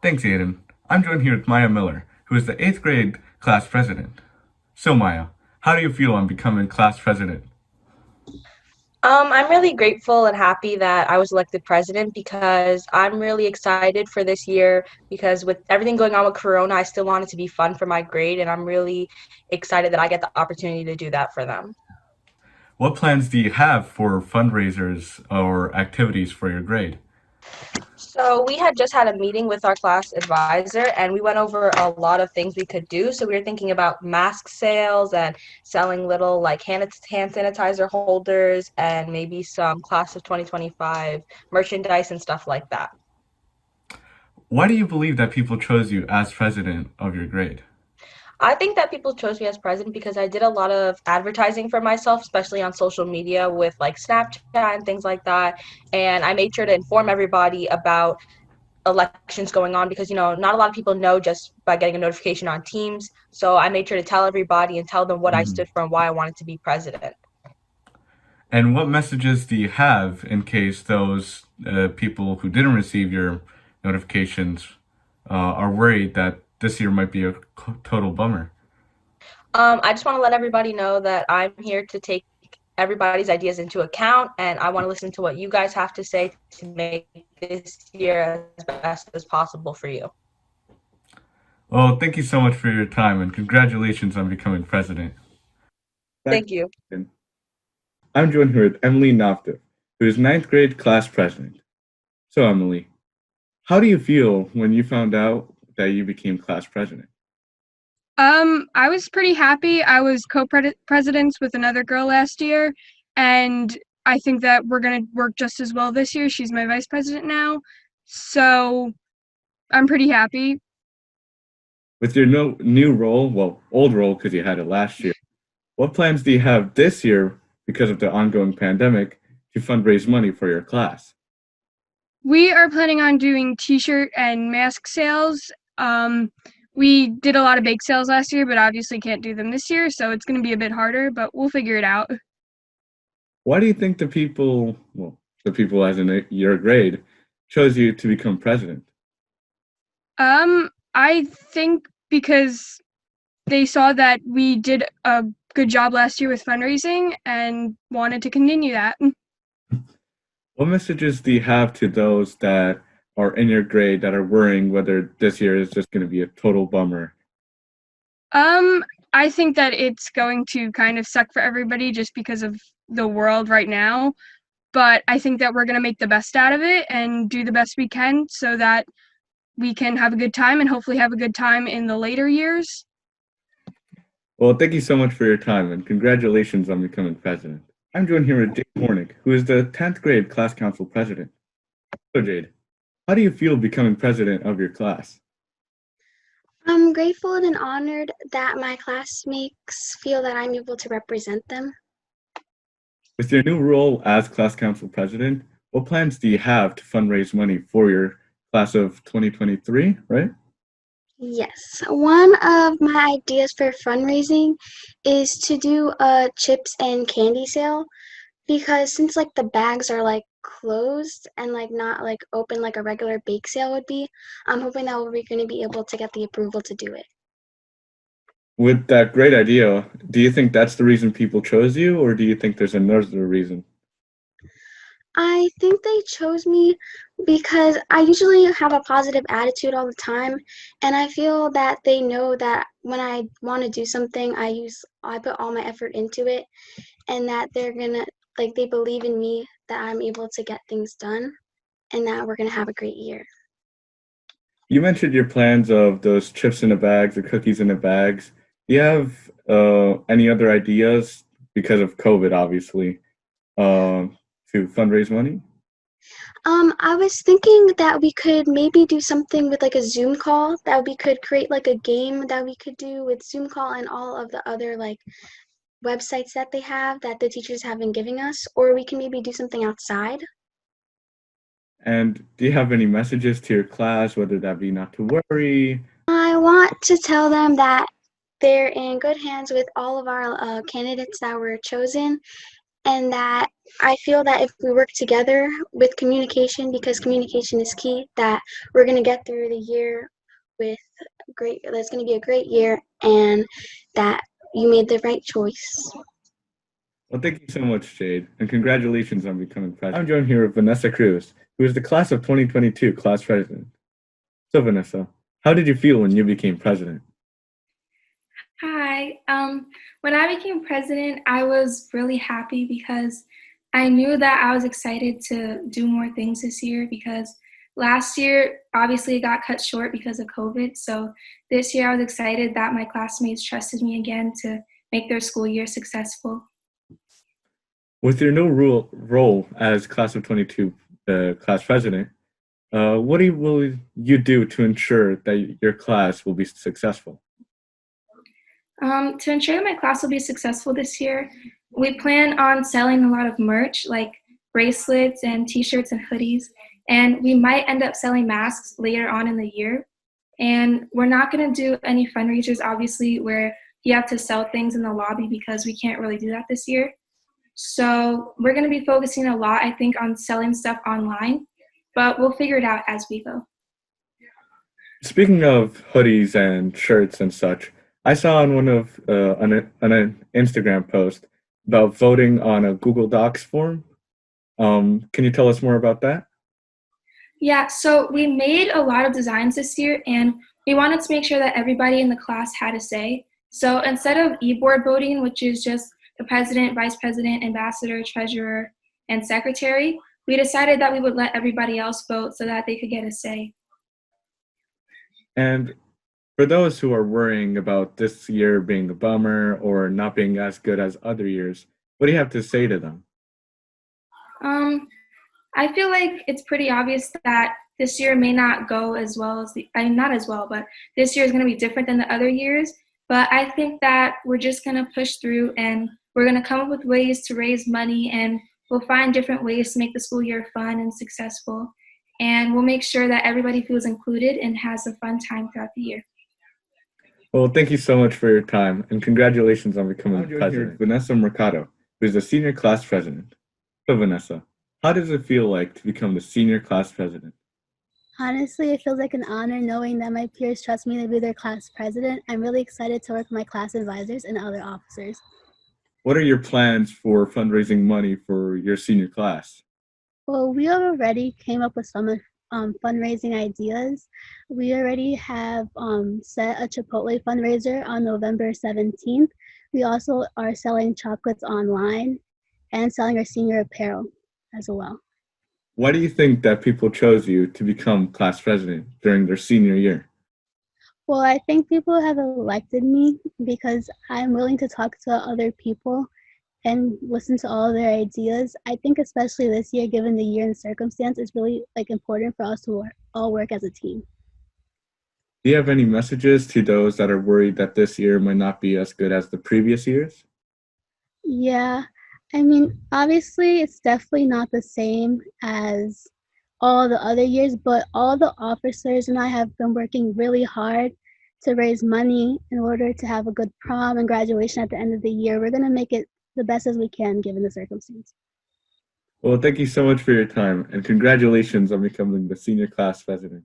Thanks, Aiden. I'm joined here with Maya Miller, who is the 8th grade class president. So, Maya, how do you feel on becoming class president? I'm really grateful and happy that I was elected president because I'm really excited for this year because with everything going on with Corona, I still want it to be fun for my grade, and I'm really excited that I get the opportunity to do that for them. What plans do you have for fundraisers or activities for your grade? So we had just had a meeting with our class advisor, and we went over a lot of things we could do. So we were thinking about mask sales and selling little like hand sanitizer holders and maybe some class of 2025 merchandise and stuff like that. Why do you believe that people chose you as president of your grade? I think that people chose me as president because I did a lot of advertising for myself, especially on social media with like Snapchat and things like that. And I made sure to inform everybody about elections going on because, not a lot of people know just by getting a notification on Teams. So I made sure to tell everybody and tell them what I Mhm. stood for and why I wanted to be president. And what messages do you have in case those people who didn't receive your notifications are worried that this year might be a total bummer? I just want to let everybody know that I'm here to take everybody's ideas into account, and I want to listen to what you guys have to say to make this year as best as possible for you. Well, thank you so much for your time and congratulations on becoming president. Back Thank you. to I'm joined here with Emily Nothdurft, who is ninth grade class president. So, Emily, how do you feel when you found out that you became class president? I was pretty happy. I was co-presidents with another girl last year, and I think that we're gonna work just as well this year. She's my vice president now, so I'm pretty happy. With your new role, well, old role because you had it last year, what plans do you have this year because of the ongoing pandemic to fundraise money for your class? We are planning on doing t-shirt and mask sales. Um, we did a lot of bake sales last year, but obviously can't do them this year, so it's gonna be a bit harder, but we'll figure it out. Why do you think the people as in your grade, chose you to become president? I think because they saw that we did a good job last year with fundraising and wanted to continue that. What messages do you have to those that are in your grade that are worrying whether this year is just going to be a total bummer? Um, I think that it's going to kind of suck for everybody just because of the world right now, but I think that we're going to make the best out of it and do the best we can so that we can have a good time and hopefully have a good time in the later years. Well, thank you so much for your time and congratulations on becoming president. I'm joined here with Jade Hornick, who is the 10th grade class council president. So, Jade, how do you feel becoming president of your class? I'm grateful and honored that my classmates feel that I'm able to represent them. With your new role as class council president, what plans do you have to fundraise money for your class of 2023, right? Yes, one of my ideas for fundraising is to do a chips and candy sale because since like the bags are like closed and like not like open like a regular bake sale would be, I'm hoping that we're going to be able to get the approval to do it. With that great idea, do you think that's the reason people chose you, or do you think there's another reason? I think they chose me because I usually have a positive attitude all the time, and I feel that they know that when I want to do something, I put all my effort into it, and that they're gonna like they believe in me that I'm able to get things done, and that we're gonna have a great year. You mentioned your plans of those chips in the bags, the cookies in the bags. Do you have any other ideas because of COVID, obviously, to fundraise money? I was thinking that we could maybe do something with like a Zoom call, that we could create like a game that we could do with Zoom call and all of the other like websites that they have that the teachers have been giving us, or we can maybe do something outside. And do you have any messages to your class, whether that be not to worry? I want to tell them that they're in good hands with all of our candidates that were chosen, and that I feel that if we work together with communication, because communication is key, that we're going to get through the year with that's going to be a great year, and that you made the right choice. Well, thank you so much, Jade, and congratulations on becoming president. I'm joined here with Vanessa Cruz, who is the class of 2022 class president. So, Vanessa, how did you feel when you became president? Hi. When I became president, I was really happy because I knew that I was excited to do more things this year because last year, obviously, it got cut short because of COVID. So this year, I was excited that my classmates trusted me again to make their school year successful. With your new role as class of 22 class president, what will you do to ensure that your class will be successful? To ensure that my class will be successful this year, we plan on selling a lot of merch like bracelets and t-shirts and hoodies, and we might end up selling masks later on in the year. And we're not going to do any fundraisers, obviously, where you have to sell things in the lobby because we can't really do that this year. So we're going to be focusing a lot, I think, on selling stuff online, but we'll figure it out as we go. Speaking of hoodies and shirts and such, I saw on one of on an Instagram post about voting on a Google Docs form. Can you tell us more about that? Yeah, so we made a lot of designs this year, and we wanted to make sure that everybody in the class had a say. So instead of e-board voting, which is just the president, vice president, ambassador, treasurer, and secretary, we decided that we would let everybody else vote so that they could get a say. And for those who are worrying about this year being a bummer or not being as good as other years, what do you have to say to them? I feel like it's pretty obvious that this year may not go as well as not as well, but this year is going to be different than the other years. But I think that we're just going to push through and we're going to come up with ways to raise money, and we'll find different ways to make the school year fun and successful. And we'll make sure that everybody feels included and has a fun time throughout the year. Well, thank you so much for your time, and congratulations on becoming president. Vanessa Mercado, who is the senior class president. So, Vanessa, how does it feel like to become the senior class president? Honestly, it feels like an honor knowing that my peers trust me to be their class president. I'm really excited to work with my class advisors and other officers. What are your plans for fundraising money for your senior class? Well, we already came up with some fundraising ideas. We already have set a Chipotle fundraiser on November 17th. We also are selling chocolates online and selling our senior apparel as well. Why do you think that people chose you to become class president during their senior year? Well, I think people have elected me because I'm willing to talk to other people and listen to all their ideas. I think especially this year, given the year and circumstance, it's really important for us to all work as a team. Do you have any messages to those that are worried that this year might not be as good as the previous years? Yeah, I mean, obviously it's definitely not the same as all the other years, but all the officers and I have been working really hard to raise money in order to have a good prom and graduation at the end of the year. We're going to make it the best as we can given the circumstance. Well, thank you so much for your time, and congratulations on becoming the senior class president.